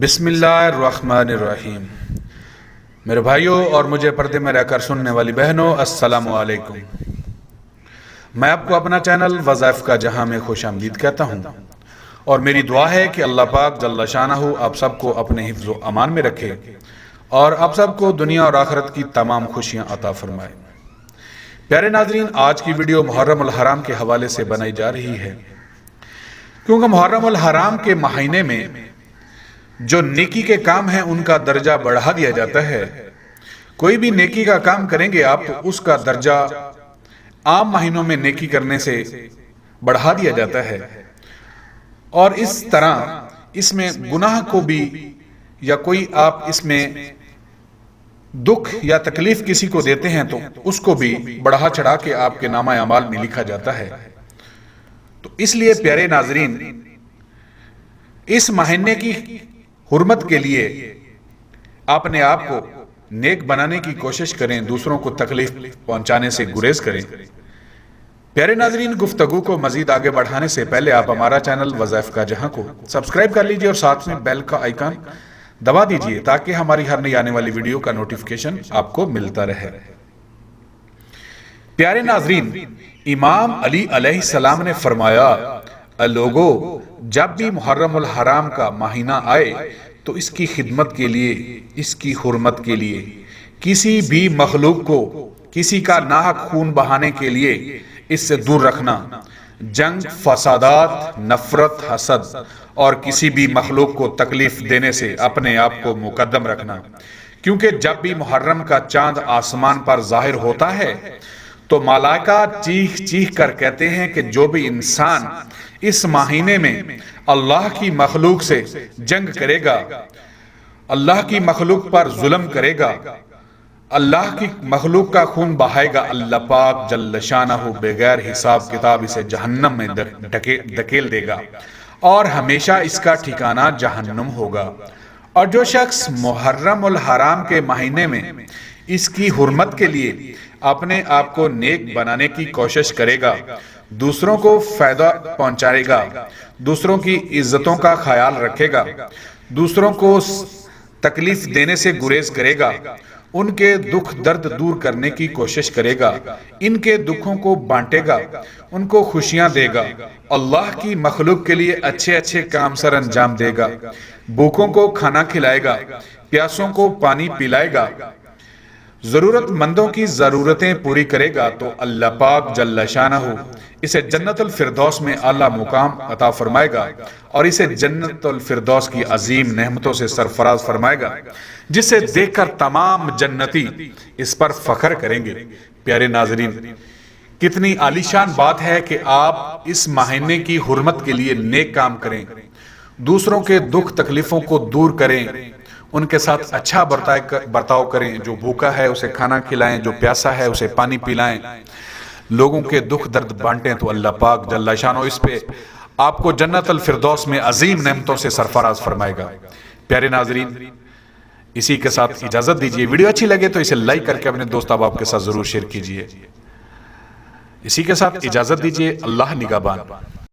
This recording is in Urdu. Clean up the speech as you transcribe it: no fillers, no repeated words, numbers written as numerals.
بسم اللہ الرحمن الرحیم۔ میرے بھائیوں اور مجھے پردے میں رہ کر سننے والی بہنوں، السلام علیکم۔ میں آپ کو اپنا چینل وظائف کا جہاں میں خوش آمدید کہتا ہوں، اور میری دعا ہے کہ اللہ پاک جل شانہ آپ سب کو اپنے حفظ و امان میں رکھے اور آپ سب کو دنیا اور آخرت کی تمام خوشیاں عطا فرمائے۔ پیارے ناظرین، آج کی ویڈیو محرم الحرام کے حوالے سے بنائی جا رہی ہے، کیونکہ محرم الحرام کے مہینے میں جو نیکی کے کام ہیں ان کا درجہ بڑھا دیا جاتا ہے۔ کوئی بھی نیکی کا کام کریں گے آپ تو اس کا درجہ عام مہینوں میں نیکی کرنے سے بڑھا دیا جاتا ہے، اور اس طرح اس میں گناہ کو بھی یا کوئی آپ اس میں دکھ یا تکلیف کسی کو دیتے ہیں تو اس کو بھی بڑھا چڑھا کے آپ کے نامہ اعمال میں لکھا جاتا ہے۔ تو اس لیے پیارے ناظرین، اس مہینے کی حرمت کے لیے اپنے آپ کو نیک بنانے کی کوشش کریں، دوسروں کو تکلیف پہنچانے سے گریز کریں۔ پیارے ناظرین، گفتگو کو مزید آگے بڑھانے سے پہلے آپ ہمارا چینل وظائف کا جہاں کو سبسکرائب کر لیجئے اور ساتھ میں بیل کا آئیکن دبا دیجئے تاکہ ہماری ہر نئی آنے والی ویڈیو کا نوٹیفیکیشن آپ کو ملتا رہے۔ پیارے ناظرین، امام علی علیہ السلام نے فرمایا، لوگو جب بھی محرم الحرام کا مہینہ آئے تو اس کی خدمت کے لیے، اس کی حرمت کے لیے کسی بھی مخلوق کو کسی کا ناحق خون بہانے کے لیے اس سے دور رکھنا، جنگ، فسادات، نفرت، حسد اور کسی بھی مخلوق کو تکلیف دینے سے اپنے آپ کو مقدم رکھنا، کیونکہ جب بھی محرم کا چاند آسمان پر ظاہر ہوتا ہے تو ملائکہ چیخ چیخ کر کہتے ہیں کہ جو بھی انسان اس مہینے میں اللہ کی مخلوق سے جنگ کرے گا، اللہ کی مخلوق پر ظلم کرے گا، اللہ کی مخلوق کا خون بہائے گا، اللہ پاک جل شانہ بغیر حساب کتاب اسے جہنم میں دھکیل دے گا اور ہمیشہ اس کا ٹھکانہ جہنم ہوگا۔ اور جو شخص محرم الحرام کے مہینے میں اس کی حرمت کے لیے اپنے آپ کو نیک بنانے کی کوشش کرے گا، دوسروں کو فائدہ پہنچائے گا، دوسروں کی عزتوں کا خیال رکھے گا، دوسروں کو تکلیف دینے سے گریز کرے گا، ان کے دکھ درد دور کرنے کی کوشش کرے گا، ان کے دکھوں کو بانٹے گا، ان کو خوشیاں دے گا، اللہ کی مخلوق کے لیے اچھے اچھے کام سر انجام دے گا، بھوکوں کو کھانا کھلائے گا، پیاسوں کو پانی پلائے گا، ضرورت مندوں کی ضرورتیں پوری کرے گا، تو اللہ پاک جل شانہ اسے جنت الفردوس میں اعلیٰ مقام عطا فرمائے گا اور اسے جنت الفردوس کی عظیم نعمتوں سے سرفراز فرمائے گا، جسے دیکھ کر تمام جنتی اس پر فخر کریں گے۔ پیارے ناظرین، کتنی عالیشان بات ہے کہ آپ اس مہینے کی حرمت کے لیے نیک کام کریں، دوسروں کے دکھ تکلیفوں کو دور کریں، ان کے ساتھ اچھا برتاؤ کریں، جو بھوکا ہے اسے کھانا کھلائیں، جو پیاسا ہے اسے پانی پلائیں، لوگوں کے دکھ درد بانٹیں، تو اللہ پاک جل شانہ اس پہ آپ کو جنت الفردوس میں عظیم نعمتوں سے سرفراز فرمائے گا۔ پیارے ناظرین، اسی کے ساتھ اجازت دیجیے، ویڈیو اچھی لگے تو اسے لائک کر کے اپنے دوست احباب کے ساتھ ضرور شیئر کیجیے۔ اسی کے ساتھ اجازت دیجیے، اللہ نگہبان۔